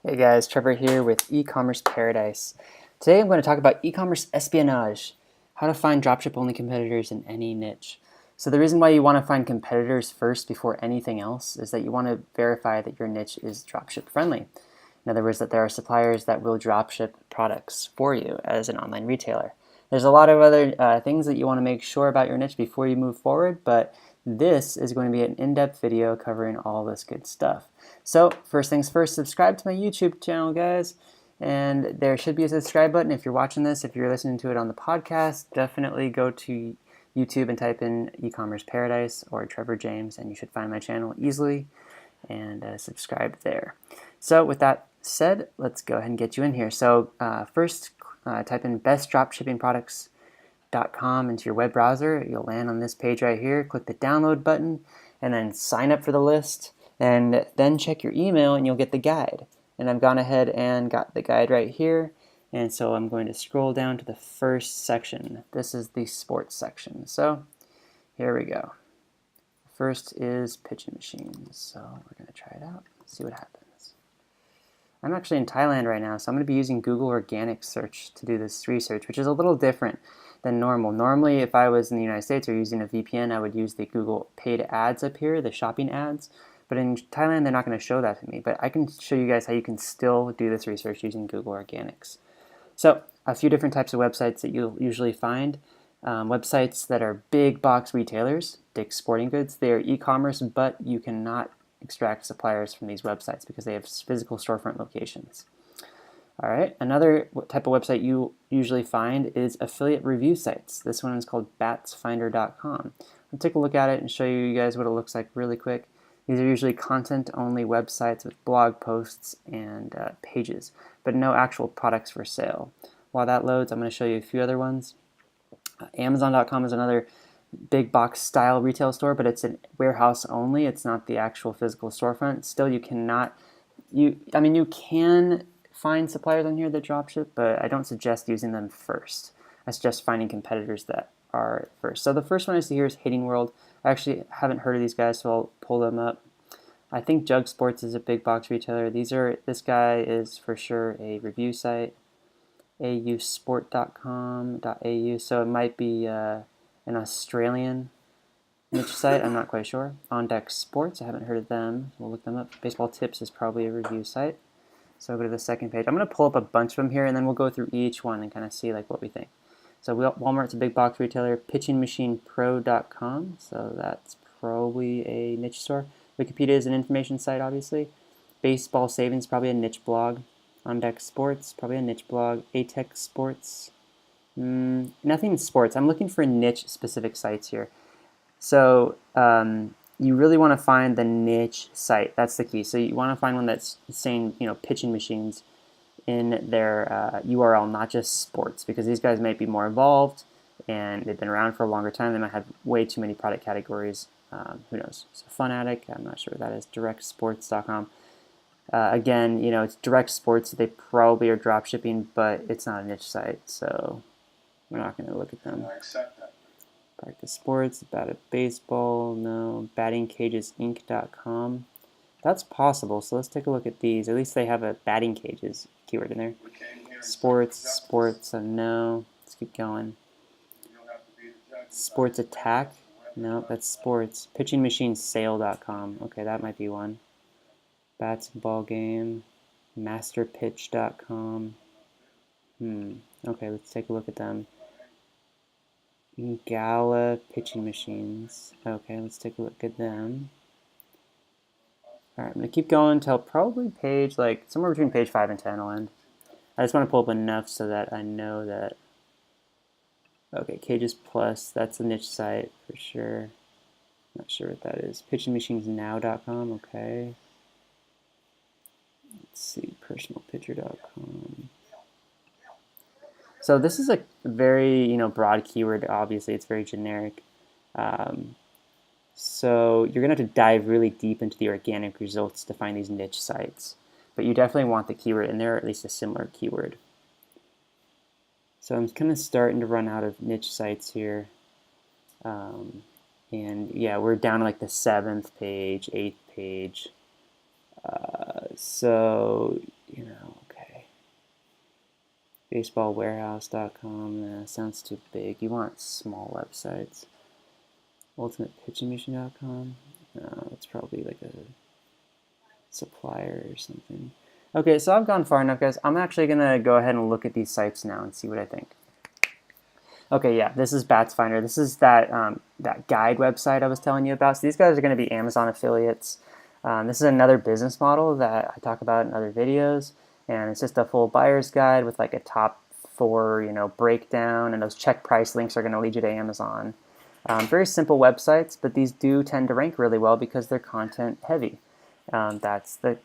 Hey guys, Trevor here with E-commerce Paradise. Today I'm going to talk about e-commerce espionage, how to find dropship only competitors in any niche. So the reason why you want to find competitors first before anything else is that you want to verify that your niche is dropship friendly. In other words, that there are suppliers that will dropship products for you as an online retailer. There's a lot of other things that you want to make sure about your niche before you move forward, but this is going to be an in-depth video covering all this good stuff. So first things first, subscribe to my YouTube channel, guys. And there should be a subscribe button if you're watching this. If you're listening to it on the podcast, definitely go to YouTube and type in e-commerce paradise or Trevor James, and you should find my channel easily and subscribe there. So with that said, let's go ahead and get you in here. So first, type in bestdropshippingproducts.com into your web browser. You'll land on this page right here. Click the download button and then sign up for the list. And then check your email and you'll get the guide. And I've gone ahead and got the guide right here. And so I'm going to scroll down to the first section. This is the sports section. So here we go. First is pitching machines. So we're going to try it out, see what happens. I'm actually in Thailand right now, so I'm going to be using Google Organic Search to do this research, which is a little different than normal. Normally, if I was in the United States or using a VPN, I would use the Google paid ads up here, the shopping ads. But in Thailand, they're not going to show that to me. But I can show you guys how you can still do this research using Google Organics. So a few different types of websites that you'll usually find. Websites that are big box retailers, Dick's Sporting Goods. They are e-commerce, but you cannot extract suppliers from these websites because they have physical storefront locations. All right, another type of website you usually find is affiliate review sites. This one is called batsfinder.com. I'll take a look at it and show you guys what it looks like really quick. These are usually content-only websites with blog posts and pages, but no actual products for sale. While that loads, I'm going to show you a few other ones. Amazon.com is another big box style retail store, but it's a warehouse only. It's not the actual physical storefront. Still, you cannot, you can find suppliers on here that dropship, but I don't suggest using them first. I suggest finding competitors that are first. So the first one I see here is Hitting World. I actually haven't heard of these guys, so I'll pull them up. I think Jug Sports is a big box retailer. This guy is for sure a review site. ausport.com.au, so it might be an Australian niche site. I'm not quite sure. On Deck Sports, I haven't heard of them. We'll look them up. Baseball Tips is probably a review site. So I'll go to the second page. I'm going to pull up a bunch of them here, and then we'll go through each one and kind of see like what we think. So Walmart's a big box retailer. PitchingMachinePro.com, so that's probably a niche store. Wikipedia is an information site, obviously. Baseball Savings, probably a niche blog. On Deck Sports, probably a niche blog. Atech Sports, nothing sports. I'm looking for niche specific sites here. So you really want to find the niche site. That's the key. So you want to find one that's saying, pitching machines in their URL, not just sports, because these guys might be more involved and they've been around for a longer time. They might have way too many product categories. Who knows? So Fun Addict, I'm not sure what that is. DirectSports.com. Again, it's direct sports. They probably are drop shipping, but it's not a niche site, so we're not going to look at them. I accept that. Practice Sports, Bat at Baseball, no. BattingCagesInc.com. That's possible, so let's take a look at these. At least they have a batting cages keyword in there. Sports, no. Let's keep going. Sports Attack, no, that's sports. PitchingMachineSale.com, okay, that might be one. Bats and Ball Game, MasterPitch.com. Okay, let's take a look at them. Gala Pitching Machines. Okay, let's take a look at them. Alright, I'm going to keep going till probably page, somewhere between page 5 and 10 I'll end. I just want to pull up enough so that I know that. Okay, Cages Plus, that's a niche site for sure. Not sure what that is. PitchingMachinesNow.com, okay. Let's see, personalpitcher.com. So this is a very broad keyword. Obviously, it's very generic. So you're gonna have to dive really deep into the organic results to find these niche sites. But you definitely want the keyword in there, or at least a similar keyword. So I'm kind of starting to run out of niche sites here. And yeah, we're down to like the 7th page, 8th page. So Baseballwarehouse.com, sounds too big. You want small websites. UltimatePitchingMachine.com, it's probably like a supplier or something. Okay, so I've gone far enough, guys. I'm actually gonna go ahead and look at these sites now and see what I think. Okay, yeah, this is Bats Finder. This is that that guide website I was telling you about. So these guys are going to be Amazon affiliates. This is another business model that I talk about in other videos, and it's just a full buyer's guide with like a top 4, breakdown, and those check price links are going to lead you to Amazon. Very simple websites, but these do tend to rank really well because they're content heavy. That's the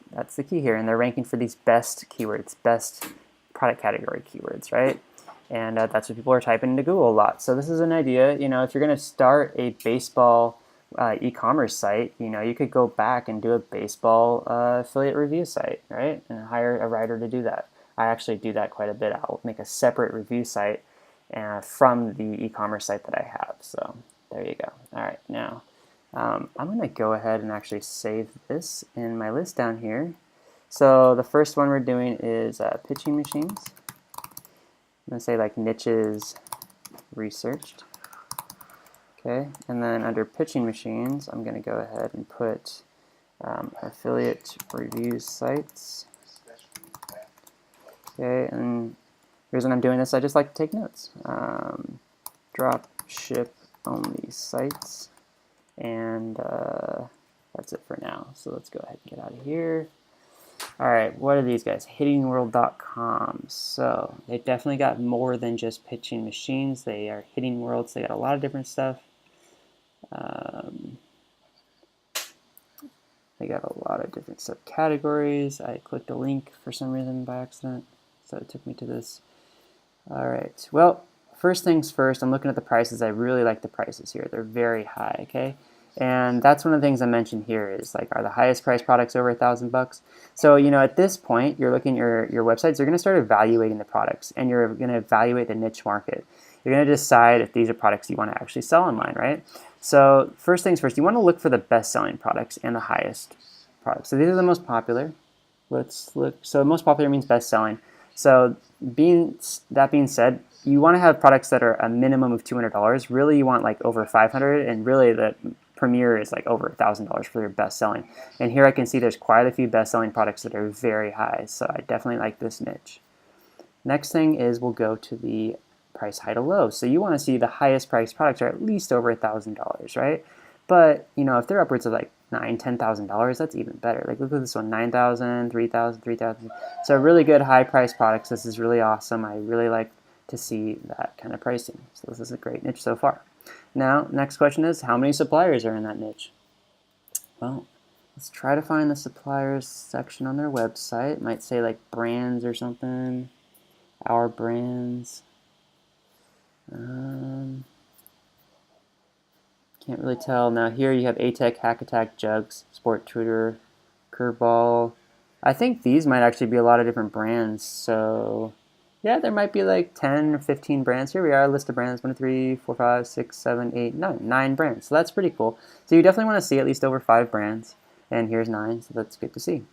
key here, and they're ranking for these best keywords, best product category keywords, right? And that's what people are typing into Google a lot. So this is an idea, if you're going to start a baseball e-commerce site, you could go back and do a baseball affiliate review site, right? And hire a writer to do that. I actually do that quite a bit. I'll make a separate review site from the e-commerce site that I have. So there you go. All right, now I'm going to go ahead and actually save this in my list down here. So the first one we're doing is pitching machines. I'm going to say like niches researched. Okay, and then under pitching machines, I'm going to go ahead and put affiliate review sites. Okay, and here's when I'm doing this, I just like to take notes. Drop ship only sites, and that's it for now. So let's go ahead and get out of here. All right, what are these guys? Hittingworld.com. So they definitely got more than just pitching machines. They are hitting worlds. They got a lot of different stuff. They got a lot of different subcategories. I clicked a link for some reason by accident, so it took me to this. All right, well, first things first, I'm looking at the prices. I really like the prices here. They're very high, okay? And that's one of the things I mentioned here is like, are the highest priced products over $1,000? So, at this point, you're looking at your websites, you're going to start evaluating the products, and you're going to evaluate the niche market. You're going to decide if these are products you want to actually sell online, right? So first things first, you want to look for the best-selling products and the highest products. So these are the most popular. Let's look. So most popular means best-selling. So that being said, you want to have products that are a minimum of $200. Really, you want like over $500, and really the Premier is like over $1,000 for your best selling. And here I can see there's quite a few best selling products that are very high, so I definitely like this niche. Next thing is we'll go to the price high to low. So you want to see the highest priced products are at least over $1,000, right? But if they're upwards of like $9,000, $10,000, that's even better. Like look at this one, $9,000, $3,000, $3,000. So really good high priced products. This is really awesome. I really like to see that kind of pricing. So this is a great niche so far. Now, next question is, how many suppliers are in that niche? Well, let's try to find the suppliers section on their website. It might say like brands or something. Our brands. Can't really tell. Now here you have A-Tech, Hack Attack, Jugs, Sport Tutor, Curveball. I think these might actually be a lot of different brands. So yeah, there might be like 10 or 15 brands. Here we are, a list of brands, 1, 2, 3, 4, 5, 6, 7, 8, 9. 9 brands. So that's pretty cool. So you definitely want to see at least over 5 brands. And here's 9, so that's good to see.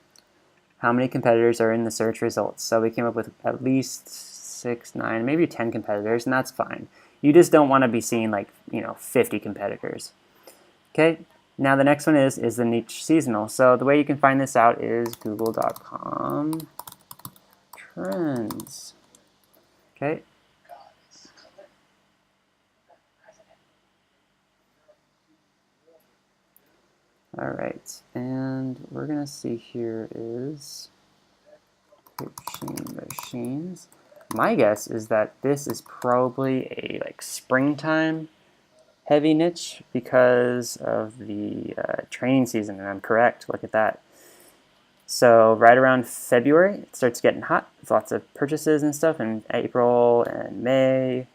How many competitors are in the search results? So we came up with at least 6, 9, maybe 10 competitors, and that's fine. You just don't want to be seeing like, 50 competitors. Okay, now the next one is the niche seasonal. So the way you can find this out is google.com trends. Okay. All right, and we're gonna see here is pitching machines. My guess is that this is probably a like springtime heavy niche because of the training season, and I'm correct. Look at that. So right around February, it starts getting hot. There's lots of purchases and stuff in April and May.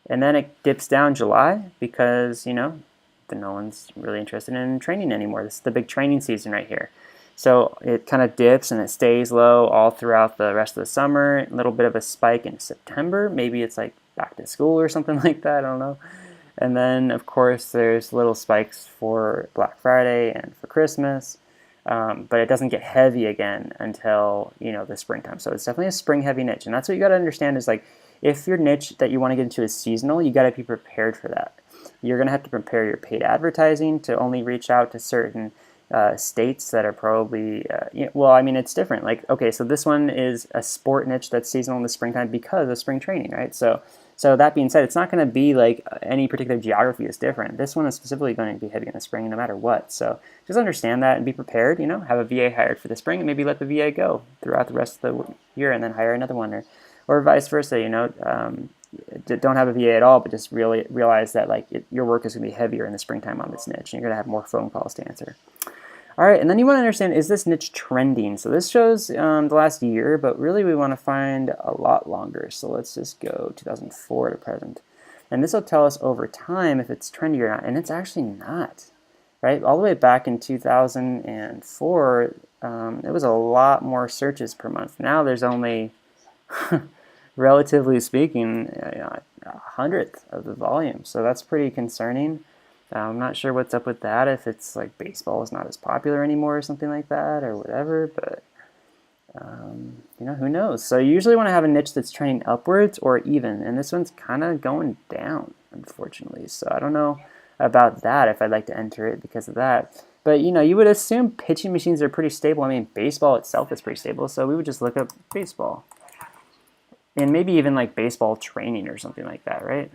And then it dips down July because, no one's really interested in training anymore. This is the big training season right here. So it kind of dips and it stays low all throughout the rest of the summer. A little bit of a spike in September. Maybe it's like back to school or something like that. I don't know. And then, of course, there's little spikes for Black Friday and for Christmas. but it doesn't get heavy again until, you know, the springtime. So it's definitely a spring heavy niche, and that's what you got to understand is like, if your niche that you want to get into is seasonal, you got to be prepared for that. You're going to have to prepare your paid advertising to only reach out to certain states that are probably, well, I mean, it's different. Like, okay, so this one is a sport niche that's seasonal in the springtime because of spring training, right? So that being said, it's not going to be like any particular geography is different. This one is specifically going to be heavy in the spring no matter what. So just understand that and be prepared, you know, have a VA hired for the spring and maybe let the VA go throughout the rest of the year and then hire another one, or vice versa, you know. Don't have a VA at all, but just really realize that like your work is going to be heavier in the springtime on this niche, and you're going to have more phone calls to answer. All right, and then you want to understand, is this niche trending? So this shows the last year, but really we want to find a lot longer. So let's just go 2004 to present. And this will tell us over time if it's trendy or not, and it's actually not, right? All the way back in 2004, it was a lot more searches per month. Now there's only, relatively speaking, a hundredth of the volume. So that's pretty concerning. I'm not sure what's up with that, if it's like baseball is not as popular anymore or something like that or whatever, but you know, who knows. So you usually want to have a niche that's trending upwards or even, and this one's kind of going down, unfortunately. So I don't know about that, if I'd like to enter it because of that. But you know, you would assume pitching machines are pretty stable. I mean, baseball itself is pretty stable, so we would just look up baseball. And maybe even like baseball training or something like that, right?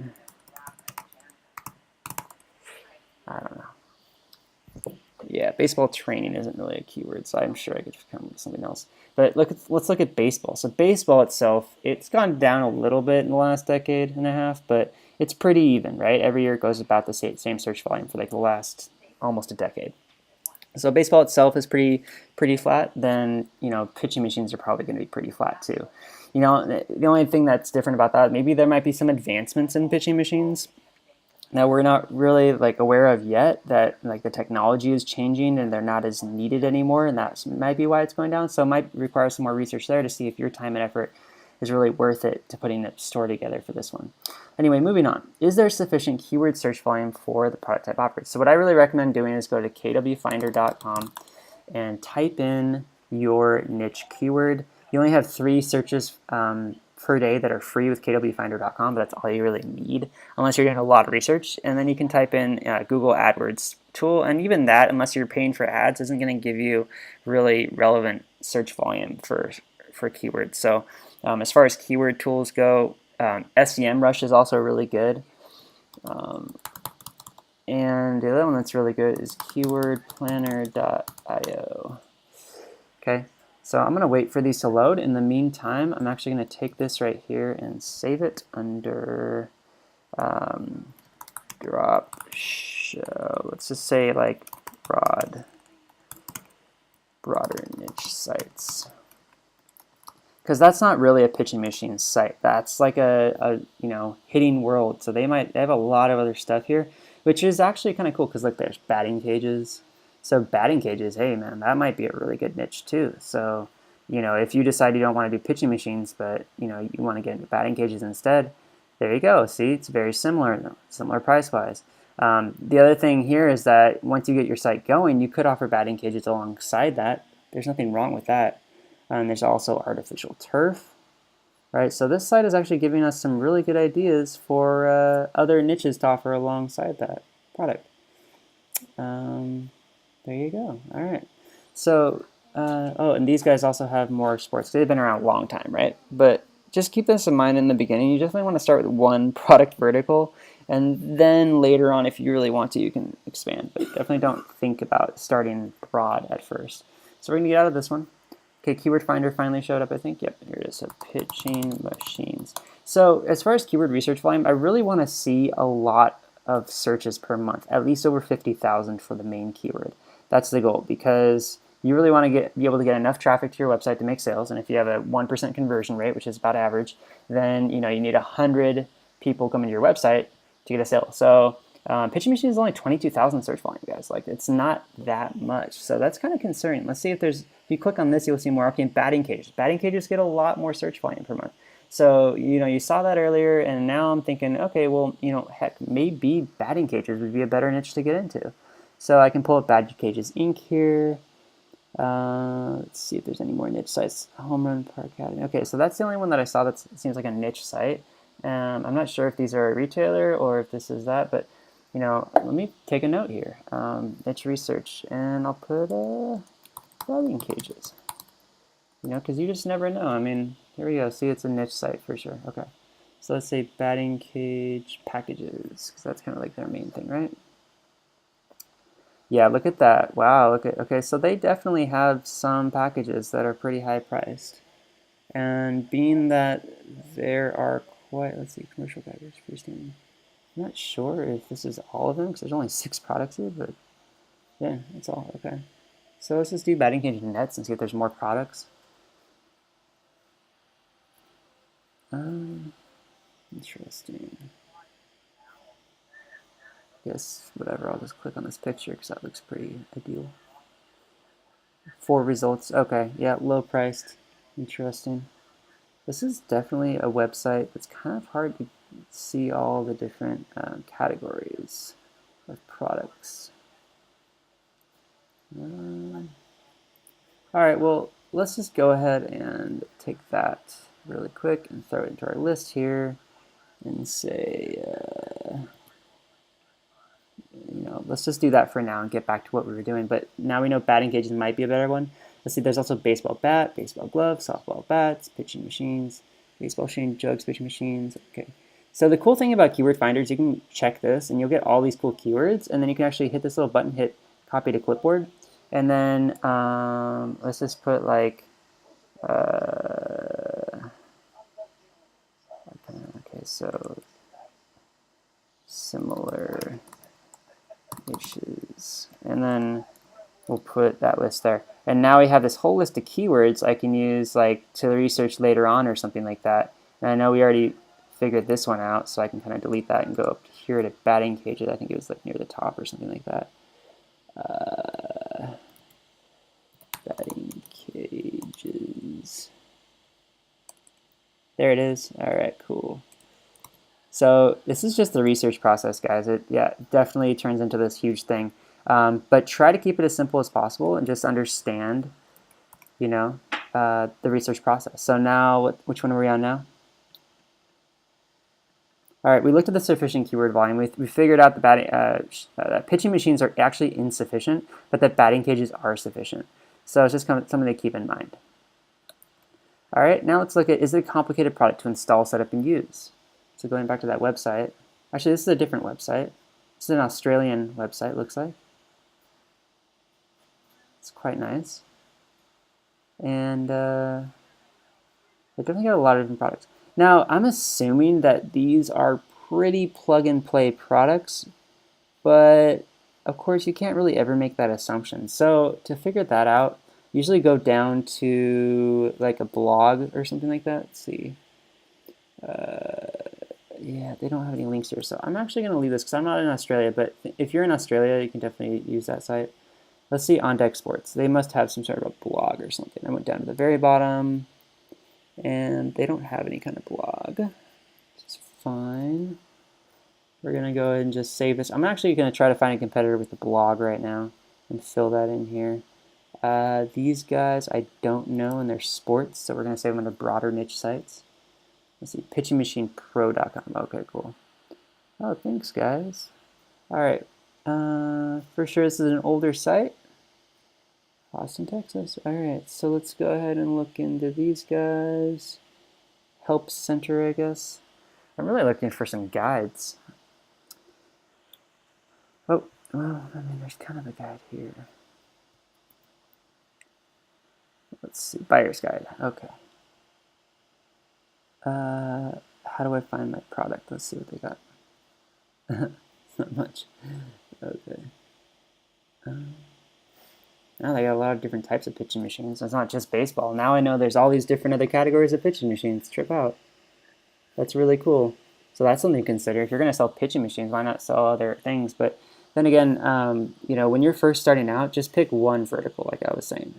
I don't know. Yeah, baseball training isn't really a keyword, so I'm sure I could come up with something else. But let's look at baseball. So baseball itself, it's gone down a little bit in the last decade and a half, but it's pretty even, right? Every year it goes about the same search volume for like the last almost a decade. So baseball itself is pretty flat. Then, you know, pitching machines are probably going to be pretty flat too. You know, the only thing that's different about that, maybe there might be some advancements in pitching machines that we're not really like aware of yet, that like the technology is changing and they're not as needed anymore, and that might be why it's going down. So it might require some more research there to see if your time and effort is really worth it to putting a store together for this one. Anyway, moving on. Is there sufficient keyword search volume for the product type offered? So what I really recommend doing is go to kwfinder.com and type in your niche keyword. You only have 3 searches per day that are free with kwfinder.com, but that's all you really need unless you're doing a lot of research. And then you can type in Google AdWords tool, and even that, unless you're paying for ads, isn't going to give you really relevant search volume for keywords. So as far as keyword tools go, SEMrush is also really good. And the other one that's really good is keywordplanner.io. Okay. So I'm going to wait for these to load. In the meantime, I'm actually going to take this right here and save it under drop show. Let's just say like broader niche sites. Because that's not really a pitching machine site. That's like a you know, hitting world. So they have a lot of other stuff here, which is actually kind of cool because look, there's batting cages. So batting cages, hey man, that might be a really good niche too. So, you know, if you decide you don't want to do pitching machines, but you know, you want to get into batting cages instead, there you go. See, it's very similar price-wise. The other thing here is that once you get your site going, you could offer batting cages alongside that. There's nothing wrong with that. There's also artificial turf, right? So this site is actually giving us some really good ideas for other niches to offer alongside that product. There you go. All right. So, oh, and these guys also have more sports. They've been around a long time, right? But just keep this in mind in the beginning. You definitely want to start with one product vertical, and then later on, if you really want to, you can expand. But definitely don't think about starting broad at first. So we're going to get out of this one. Okay, Keyword Finder finally showed up, I think. Yep, here it is. So pitching machines. So as far as keyword research volume, I really want to see a lot of searches per month, at least over 50,000 for the main keyword. That's the goal, because you really want to be able to get enough traffic to your website to make sales. And if you have a 1% conversion rate, which is about average, then you need 100 people coming to your website to get a sale. So pitching machine is only 22,000 search volume, guys. Like, it's not that much. So that's kind of concerning. Let's see if there's, if you click on this, you'll see more. Okay, batting cages. Batting cages get a lot more search volume per month. So, you saw that earlier, and now I'm thinking, okay, well, heck, maybe batting cages would be a better niche to get into. So I can pull up Batting Cages Inc. here, Let's see if there's any more niche sites. Home Run Park Academy. Okay, so that's the only one that I saw that seems like a niche site. I'm not sure if these are a retailer or if this is that, but you know, let me take a note here. Niche research, and I'll put batting cages. You know, because you just never know. I mean, here we go. See, it's a niche site for sure. Okay, so let's say batting cage packages, because that's kind of like their main thing, right? Yeah, look at that. Wow, look at, okay, so they definitely have some packages that are pretty high priced. And being that there are quite, let's see, commercial package, freestanding. I'm not sure if this is all of them because there's only 6 products here, but yeah, that's all. Okay. So let's just do batting cage nets and see if there's more products. Interesting. Yes, whatever. I'll just click on this picture because that looks pretty ideal. 4 results. Okay, yeah, low priced. Interesting. This is definitely a website that's kind of hard to see all the different categories of products. All right, well, let's just go ahead and take that really quick and throw it into our list here and say, you know, let's just do that for now and get back to what we were doing. But now we know batting cages might be a better one. Let's see, there's also baseball bat, baseball glove, softball bats, pitching machines, baseball machine, jugs, pitching machines. Okay. So the cool thing about keyword finders, you can check this and you'll get all these cool keywords, and then you can actually hit this little button, hit copy to clipboard, and then let's just put like, okay, so similar issues, and then we'll put that list there. And now we have this whole list of keywords I can use like to research later on or something like that. And I know we already figured this one out, so I can kind of delete that and go up here to batting cages. I think it was like near the top or something like that. Batting cages. There it is. All right, cool. So this is just the research process, guys. It definitely turns into this huge thing. But try to keep it as simple as possible and just understand, you know, the research process. So now, which one are we on now? All right, we looked at the sufficient keyword volume. We figured out that pitching machines are actually insufficient, but that batting cages are sufficient. So it's just something to keep in mind. All right, now let's look at, is it a complicated product to install, set up, and use? So going back to that website, actually this is a different website. This is an Australian website, looks like. It's quite nice. And they definitely got a lot of different products. Now, I'm assuming that these are pretty plug-and-play products, but of course you can't really ever make that assumption. So to figure that out, usually go down to like a blog or something like that. Let's see. Yeah, they don't have any links here, so I'm actually going to leave this because I'm not in Australia, but if you're in Australia, you can definitely use that site. Let's see, On Deck Sports. They must have some sort of a blog or something. I went down to the very bottom, and they don't have any kind of blog. It's fine. We're going to go ahead and just save this. I'm actually going to try to find a competitor with the blog right now and fill that in here. These guys I don't know, and they're sports, so we're going to save them under broader niche sites. Let's see, pitchingmachinepro.com. Okay, cool. Oh, thanks, guys. All right. For sure, this is an older site. Austin, Texas. All right, so let's go ahead and look into these guys. Help Center, I guess. I'm really looking for some guides. Oh, well, I mean, there's kind of a guide here. Let's see, buyer's guide. Okay. How do I find my product? Let's see what they got. Not much. Okay. Now they got a lot of different types of pitching machines. It's not just baseball. Now I know there's all these different other categories of pitching machines. Trip out. That's really cool. So that's something to consider. If you're going to sell pitching machines, why not sell other things? But then again, you know, when you're first starting out, just pick one vertical, like I was saying.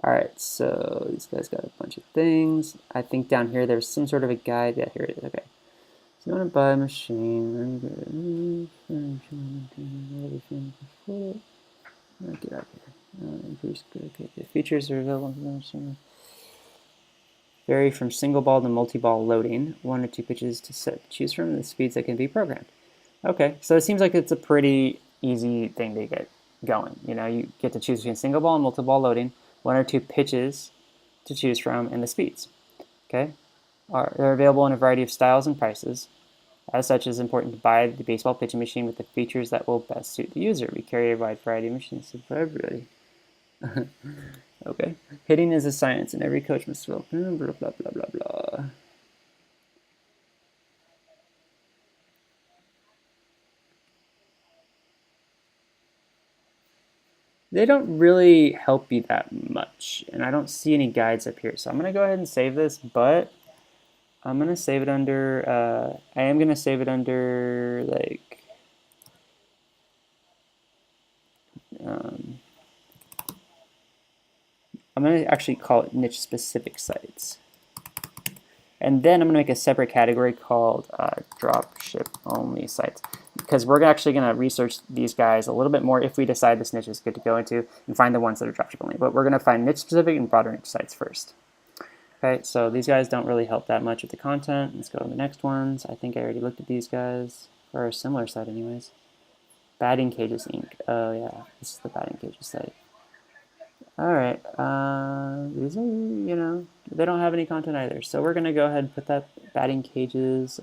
All right, so these guys got a bunch of things. I think down here there's some sort of a guide. Yeah, here it is. Okay. So you want to buy a machine. Get out of here. Okay, the features are available. Vary from single ball to multi-ball loading. 1 or 2 pitches to choose from, the speeds that can be programmed. Okay, so it seems like it's a pretty easy thing to get going. You know, you get to choose between single ball and multi-ball loading, 1 or 2 pitches to choose from, and the speeds. Okay, they're available in a variety of styles and prices. As such, it's important to buy the baseball pitching machine with the features that will best suit the user. We carry a wide variety of machines for everybody. Okay. Hitting is a science, and every coach must develop. Blah, blah, blah, blah, blah. They don't really help you that much, and I don't see any guides up here. So I'm going to go ahead and save this, but I'm going to save it under, I am going to save it under, like, I'm going to actually call it niche-specific sites. And then I'm going to make a separate category called dropship-only sites, because we're actually going to research these guys a little bit more if we decide this niche is good to go into and find the ones that are dropship-only. But we're going to find niche-specific and broader niche sites first. Okay, so these guys don't really help that much with the content. Let's go to the next ones. I think I already looked at these guys, or a similar site anyways. Batting Cages Inc. Oh yeah, this is the Batting Cages site. Alright, these are, you know, they don't have any content either. So we're going to go ahead and put that Batting Cages.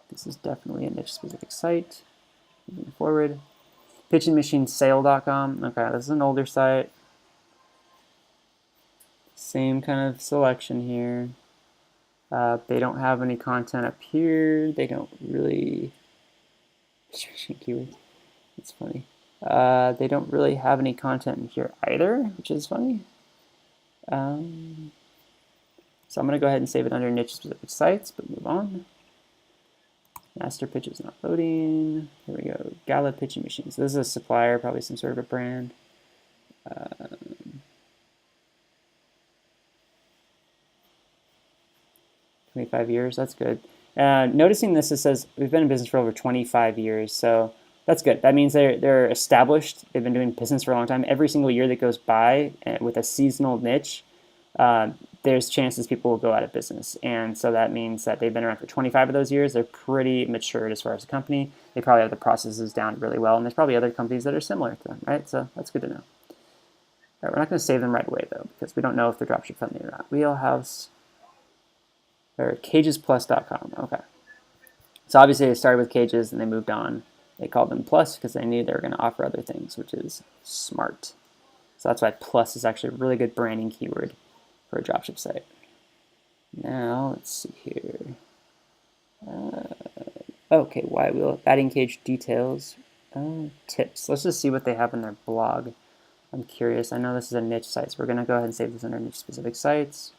This is definitely a niche-specific site. Moving forward. PitchingMachineSale.com. Okay, this is an older site. Same kind of selection here. They don't have any content up here. They don't really... keywords. It's funny. They don't really have any content in here either, which is funny. So I'm going to go ahead and save it under niche-specific sites, but move on. Master pitch is not loading. Here we go. Gala Pitching Machines. This is a supplier, probably some sort of a brand. 25 years, that's good. Noticing this, it says we've been in business for over 25 years, so that's good. That means they're established. They've been doing business for a long time. Every single year that goes by with a seasonal niche, there's chances people will go out of business. And so that means that they've been around for 25 of those years. They're pretty matured as far as a company. They probably have the processes down really well, and there's probably other companies that are similar to them, right? So that's good to know. All right, we're not going to save them right away, though, because we don't know if they're dropship friendly or not. Wheelhouse, or cagesplus.com, okay. So obviously they started with cages and they moved on. They called them plus because they knew they were going to offer other things, which is smart. So that's why plus is actually a really good branding keyword for a dropship site. Now, let's see here. Okay, why wheel, batting cage details, tips. Let's just see what they have in their blog. I'm curious. I know this is a niche site, so we're going to go ahead and save this under niche specific sites.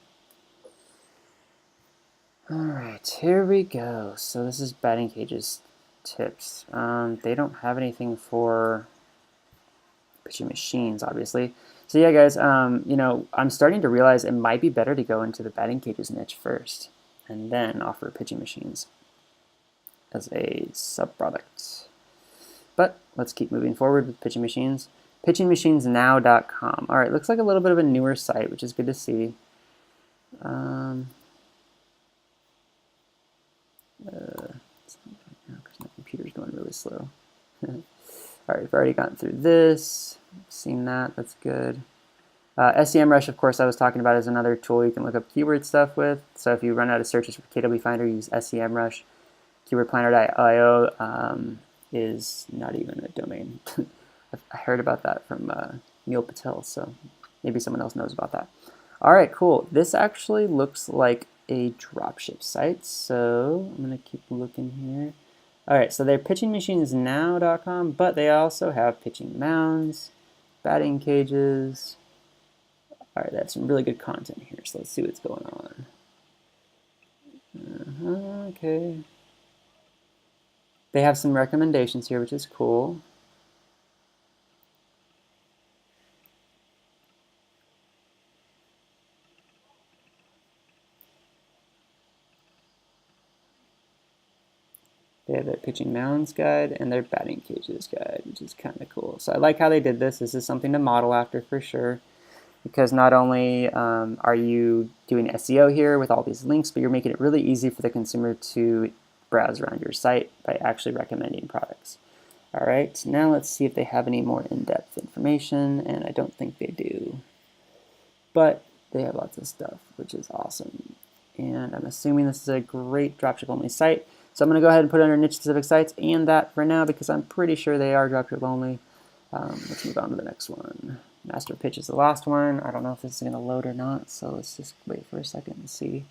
All right, here we go. So this is batting cages tips. They don't have anything for pitching machines, obviously. So yeah, guys, you know, I'm starting to realize it might be better to go into the batting cages niche first and then offer pitching machines as a sub-product. But let's keep moving forward with pitching machines. PitchingMachinesNow.com. All right, looks like a little bit of a newer site, which is good to see. Because my computer's going really slow. All right, we've already gotten through this. Seen that, that's good. SEMrush, of course, I was talking about, is another tool you can look up keyword stuff with. So if you run out of searches for KW Finder, use SEMrush. KeywordPlanner.io is not even a domain. I heard about that from Neil Patel, so maybe someone else knows about that. All right, cool. This actually looks like a dropship site, so I'm going to keep looking here. All right, so they're pitchingmachinesnow.com, but they also have pitching mounds, batting cages. All right, they have some really good content here, so let's see what's going on. Okay. They have some recommendations here, which is cool. They have their pitching mounds guide and their batting cages guide, which is kind of cool. So I like how they did this. This is something to model after for sure, because not only are you doing SEO here with all these links, but you're making it really easy for the consumer to browse around your site by actually recommending products. All right, now let's see if they have any more in-depth information, and I don't think they do. But they have lots of stuff, which is awesome. And I'm assuming this is a great dropship only site. So I'm going to go ahead and put it under niche specific sites and that for now because I'm pretty sure they are dropship only. Let's move on to the next one. Master pitch is the last one. I don't know if this is going to load or not, so let's just wait for a second and see.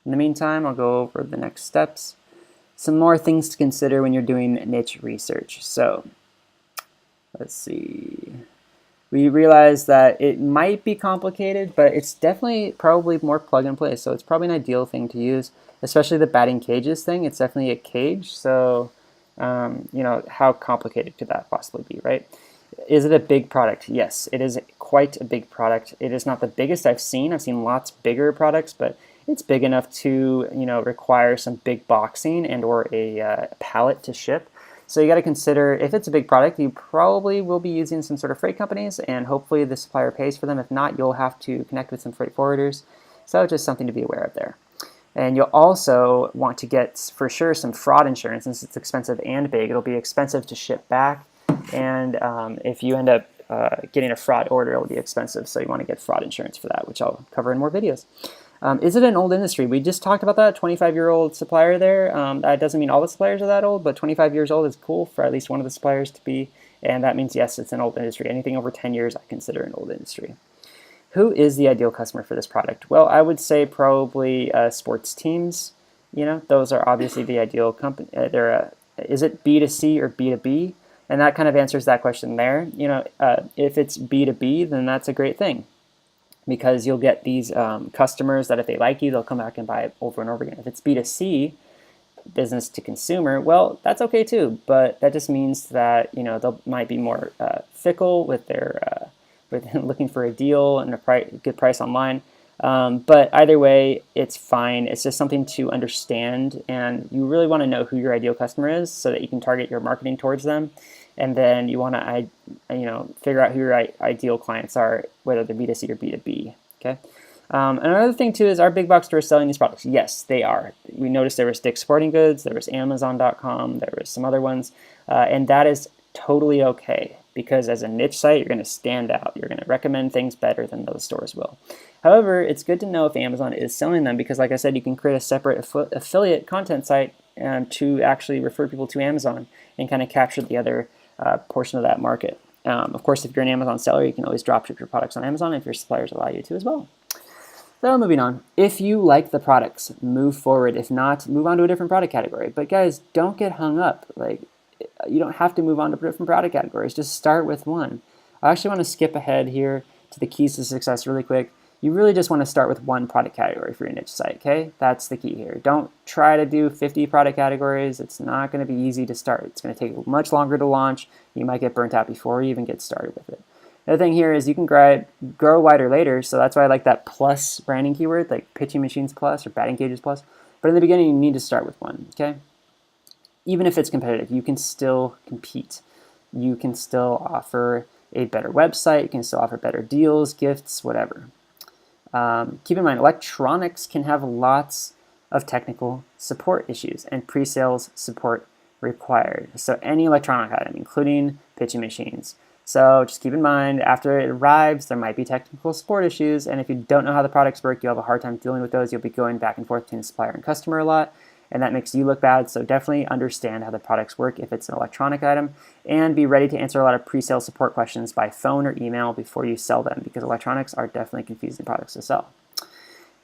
In the meantime, I'll go over the next steps. Some more things to consider when you're doing niche research. So let's see. We realize that it might be complicated, but it's definitely probably more plug and play. So it's probably an ideal thing to use, especially the batting cages thing. It's definitely a cage. So, you know, how complicated could that possibly be, right? Is it a big product? Yes, it is quite a big product. It is not the biggest I've seen. I've seen lots bigger products, but it's big enough to, you know, require some big boxing and or a pallet to ship. So you got to consider if it's a big product, you probably will be using some sort of freight companies, and hopefully the supplier pays for them. If not, you'll have to connect with some freight forwarders. So just something to be aware of there. And you'll also want to get, for sure, some fraud insurance. Since it's expensive and big, it'll be expensive to ship back. And if you end up getting a fraud order, it'll be expensive. So you want to get fraud insurance for that, which I'll cover in more videos. Is it an old industry? We just talked about that, 25-year-old supplier there. That doesn't mean all the suppliers are that old, but 25 years old is cool for at least one of the suppliers to be. And that means, yes, it's an old industry. Anything over 10 years, I consider an old industry. Who is the ideal customer for this product? Well, I would say probably sports teams. You know, those are obviously the ideal company. Is it B2C or B2B? And that kind of answers that question there. You know, if it's B2B, then that's a great thing, because you'll get these customers that if they like you, they'll come back and buy it over and over again. If it's B2C, business to consumer, well, that's okay too, but that just means that, you know, they might be more fickle with their with looking for a deal and a good price online. But either way, it's fine. It's just something to understand, and you really want to know who your ideal customer is so that you can target your marketing towards them. And then you want to, you know, figure out who your ideal clients are, whether they're B2C or B2B. Okay. Another thing too is, are big box stores selling these products? Yes, they are. We noticed there was Dick's Sporting Goods, there was Amazon.com, there was some other ones, and that is totally okay, because as a niche site, you're going to stand out. You're going to recommend things better than those stores will. However, it's good to know if Amazon is selling them, because like I said, you can create a separate affiliate content site to actually refer people to Amazon and kind of capture the other portion of that market. Of course, if you're an Amazon seller, you can always dropship your products on Amazon if your suppliers allow you to as well. So moving on. If you like the products, move forward. If not, move on to a different product category. But guys, don't get hung up. Like, you don't have to move on to different product categories. Just start with one. I actually want to skip ahead here to the keys to success really quick. You really just want to start with one product category for your niche site, okay? That's the key here. Don't try to do 50 product categories. It's not going to be easy to start. It's going to take much longer to launch. You might get burnt out before you even get started with it. The other thing here is you can grow wider later, so that's why I like that plus branding keyword, like pitching machines plus or batting cages plus. But in the beginning, you need to start with one, okay? Even if it's competitive, you can still compete. You can still offer a better website. You can still offer better deals, gifts, whatever. Keep in mind, electronics can have lots of technical support issues and pre-sales support required. So any electronic item, including pitching machines. So just keep in mind, after it arrives, there might be technical support issues, and if you don't know how the products work, you'll have a hard time dealing with those. You'll be going back and forth between the supplier and customer a lot, and that makes you look bad. So definitely understand how the products work if it's an electronic item, and be ready to answer a lot of pre-sale support questions by phone or email before you sell them, because electronics are definitely confusing products to sell.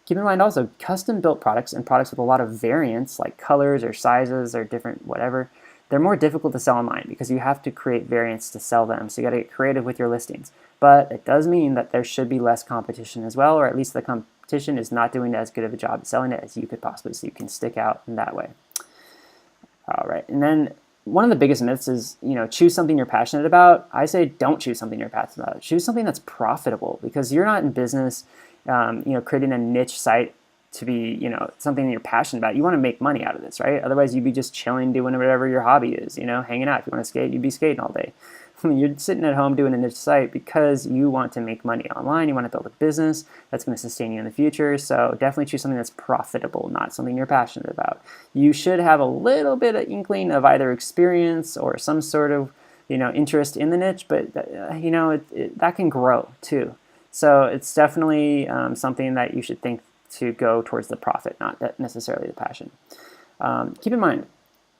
Keep in mind also, custom-built products and products with a lot of variants, like colors or sizes or different whatever, they're more difficult to sell online because you have to create variants to sell them. So you got to get creative with your listings. But it does mean that there should be less competition as well, or at least the competition is not doing as good of a job at selling it as you could possibly, so you can stick out in that way. All right, and then one of the biggest myths is, you know, choose something you're passionate about. I say don't choose something you're passionate about. Choose something that's profitable, because you're not in business, you know, creating a niche site to be, you know, something that you're passionate about. You want to make money out of this, right? Otherwise, you'd be just chilling, doing whatever your hobby is, you know, hanging out. If you want to skate, you'd be skating all day. You're sitting at home doing a niche site because you want to make money online. You want to build a business that's going to sustain you in the future. So definitely choose something that's profitable, not something you're passionate about. You should have a little bit of inkling of either experience or some sort of, you know, interest in the niche, but you know, that can grow too. So it's definitely something that you should think to go towards the profit, not necessarily the passion. Keep in mind,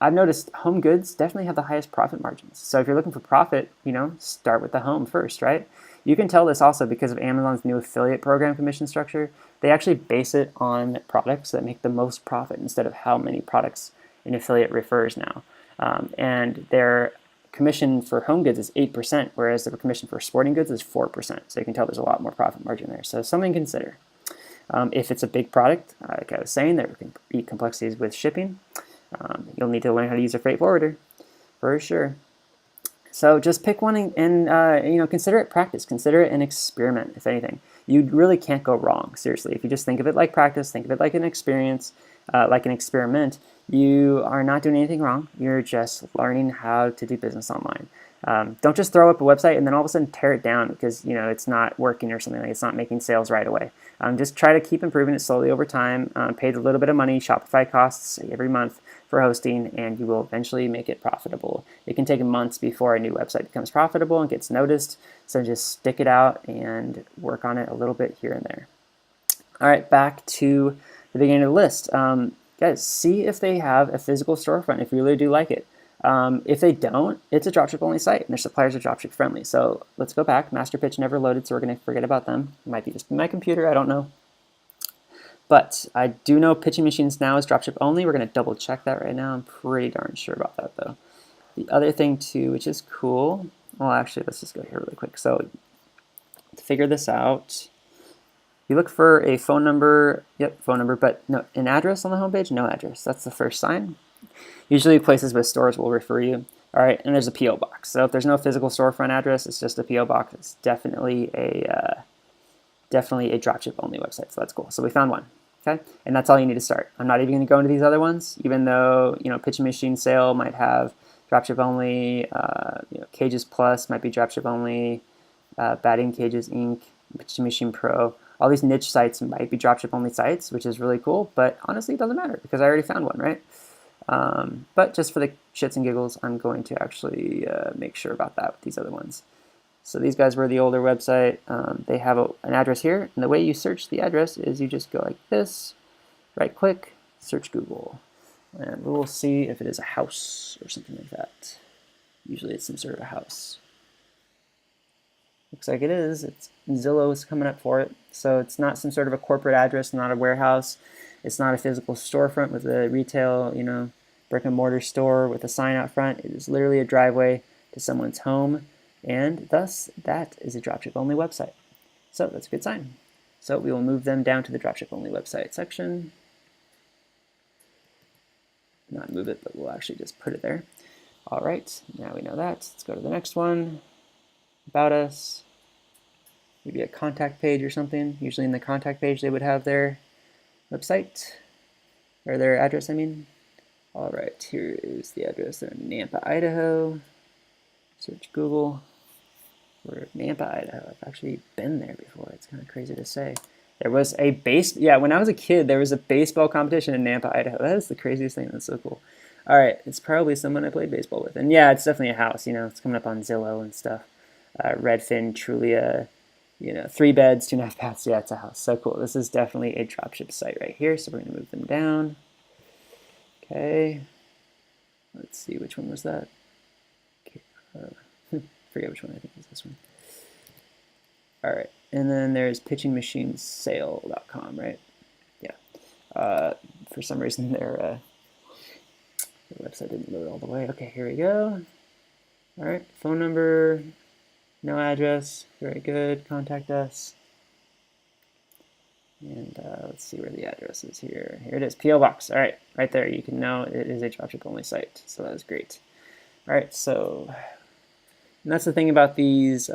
I've noticed home goods definitely have the highest profit margins. So if you're looking for profit, you know, start with the home first, right? You can tell this also because of Amazon's new affiliate program commission structure. They actually base it on products that make the most profit instead of how many products an affiliate refers now. And their commission for home goods is 8%, whereas the commission for sporting goods is 4%. So you can tell there's a lot more profit margin there. So something to consider. If it's a big product, like I was saying, there can be complexities with shipping. You'll need to learn how to use a freight forwarder, for sure. So just pick one and you know, consider it practice. Consider it an experiment, if anything. You really can't go wrong, seriously. If you just think of it like practice, think of it like an experience, like an experiment, you are not doing anything wrong. You're just learning how to do business online. Don't just throw up a website and then all of a sudden tear it down because, you know, it's not working or something, like it's not making sales right away. Just try to keep improving it slowly over time. Pay a little bit of money, Shopify costs every month for hosting, and you will eventually make it profitable. It can take months before a new website becomes profitable and gets noticed, so just stick it out and work on it a little bit here and there. All right, back to the beginning of the list. Guys, see if they have a physical storefront if you really do like it. If they don't, it's a dropship only site and their suppliers are dropship friendly. So let's go back. Master pitch never loaded, so we're going to forget about them. It might be just my computer, I don't know. But I do know Pitching Machines now is dropship only. We're going to double check that right now. I'm pretty darn sure about that though. The other thing too, which is cool, well actually let's just go here really quick. So to figure this out, you look for a phone number, yep, phone number, but no, an address on the homepage, no address. That's the first sign. Usually places with stores will refer you. All right, and there's a P.O. box. So if there's no physical storefront address, it's just a P.O. box. It's definitely a dropship only website, so that's cool. So we found one, okay? And that's all you need to start. I'm not even gonna go into these other ones, even though, you know, Pitching Machine Sale might have dropship only, you know, Cages Plus might be dropship only, Batting Cages Inc., Pitching Machine Pro. All these niche sites might be dropship only sites, which is really cool, but honestly it doesn't matter because I already found one, right? But just for the shits and giggles, I'm going to actually make sure about that with these other ones. So these guys were the older website. They have an address here, and the way you search the address is you just go like this, right click, search Google, and we will see if it is a house or something like that. Usually it's some sort of a house. Looks like it is. It's Zillow is coming up for it. So it's not some sort of a corporate address, not a warehouse. It's not a physical storefront with a retail, you know, brick and mortar store with a sign out front. It is literally a driveway to someone's home, and thus that is a dropship only website. So that's a good sign. So we will move them down to the dropship only website section. Not move it, but we'll actually just put it there. All right, now we know that. Let's go to the next one. About us. Maybe a contact page or something. Usually in the contact page they would have their website, or their address, I mean. All right, here is the address. They're in Nampa, Idaho. Search Google. We're in Nampa, Idaho. I've actually been there before. It's kind of crazy to say. There was a when I was a kid, there was a baseball competition in Nampa, Idaho. That is the craziest thing. That's so cool. All right, it's probably someone I played baseball with. And yeah, it's definitely a house, you know. It's coming up on Zillow and stuff. Redfin, Trulia, you know, 3 beds, 2.5 baths. Yeah, it's a house. So cool. This is definitely a dropship site right here. So we're going to move them down. Okay. Let's see, which one was that? Okay. Forget which one. I think it was this one. All right. And then there's pitchingmachinesale.com, right? Yeah. For some reason, their website didn't load all the way. Okay, here we go. All right. Phone number. No address, very good, contact us. And let's see where the address is here. Here it is, P.O. Box. All right, right there, you can know it is a dropship only site, so that is great. All right, so, and that's the thing about these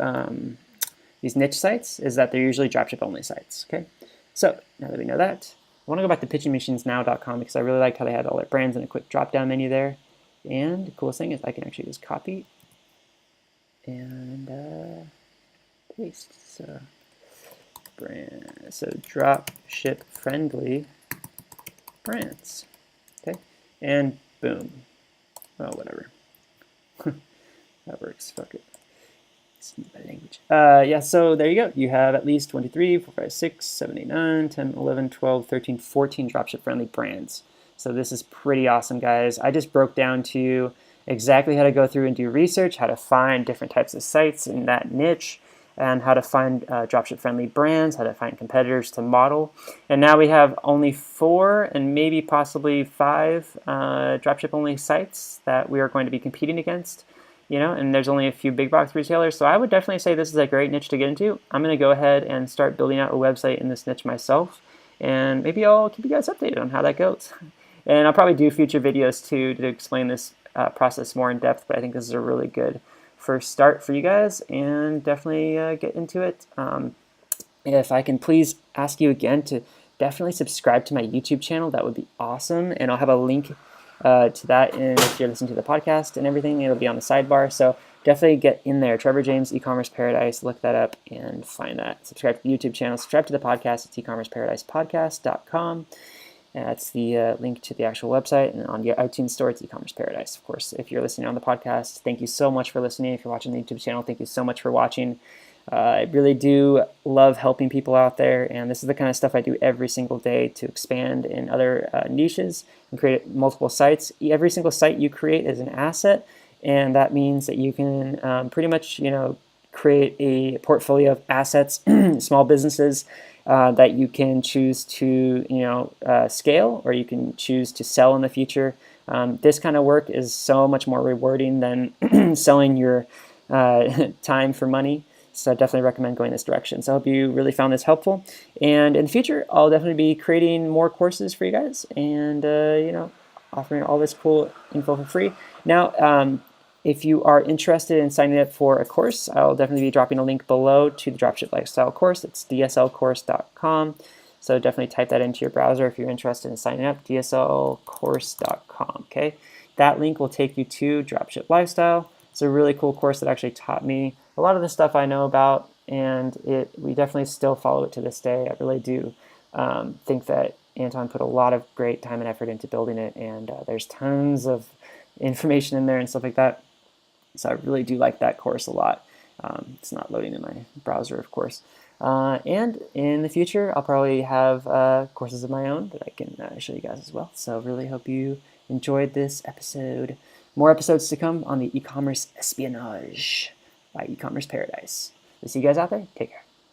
niche sites, is that they're usually dropship only sites, okay? So, now that we know that, want to go back to pitchingmachinesnow.com because I really liked how they had all their brands in a quick drop-down menu there. And the coolest thing is I can actually just copy and paste. So drop ship friendly brands. Okay, and boom. Oh, whatever. That works. Fuck it. Excuse my language. Yeah, so there you go. You have at least 1, 2, 3, 4, 5, 6, 7, 8, 9, 10, 11, 12, 13, 14 dropship friendly brands. So this is pretty awesome, guys. I just broke down to you exactly how to go through and do research, how to find different types of sites in that niche, and how to find dropship friendly brands, how to find competitors to model. And now we have only 4 and maybe possibly 5 dropship only sites that we are going to be competing against. And there's only a few big box retailers, so I would definitely say this is a great niche to get into. I'm going to go ahead and start building out a website in this niche myself, and maybe I'll keep you guys updated on how that goes. And I'll probably do future videos too to explain this process more in depth, but I think this is a really good first start for you guys, and definitely get into it. If I can please ask you again to definitely subscribe to my YouTube channel, that would be awesome, and I'll have a link to that, and if you're listening to the podcast and everything, it'll be on the sidebar. So definitely get in there. Trevor James E-commerce Paradise. Look that up and find that. Subscribe to the YouTube channel. Subscribe to the podcast. It's ecommerceparadigepodcast.com. And that's the link to the actual website. And on the iTunes store, it's e-commerce paradise. Of course, if you're listening on the podcast, thank you so much for listening. If you're watching the YouTube channel, thank you so much for watching. I really do love helping people out there, and this is the kind of stuff I do every single day to expand in other niches and create multiple sites. Every single site you create is an asset, and that means that you can pretty much, create a portfolio of assets, small businesses that you can choose to, scale, or you can choose to sell in the future. This kind of work is so much more rewarding than selling your time for money. So I definitely recommend going this direction. So I hope you really found this helpful. And in the future, I'll definitely be creating more courses for you guys and, offering all this cool info for free. Now, if you are interested in signing up for a course, I'll definitely be dropping a link below to the Dropship Lifestyle course. It's dslcourse.com. So definitely type that into your browser if you're interested in signing up, dslcourse.com, okay? That link will take you to Dropship Lifestyle. It's a really cool course that actually taught me a lot of the stuff I know about, and we definitely still follow it to this day. I really do think that Anton put a lot of great time and effort into building it, and there's tons of information in there and stuff like that. So I really do like that course a lot. It's not loading in my browser, of course. And in the future, I'll probably have courses of my own that I can show you guys as well. So really hope you enjoyed this episode. More episodes to come on the e-commerce espionage by E-commerce Paradise. We'll see you guys out there. Take care.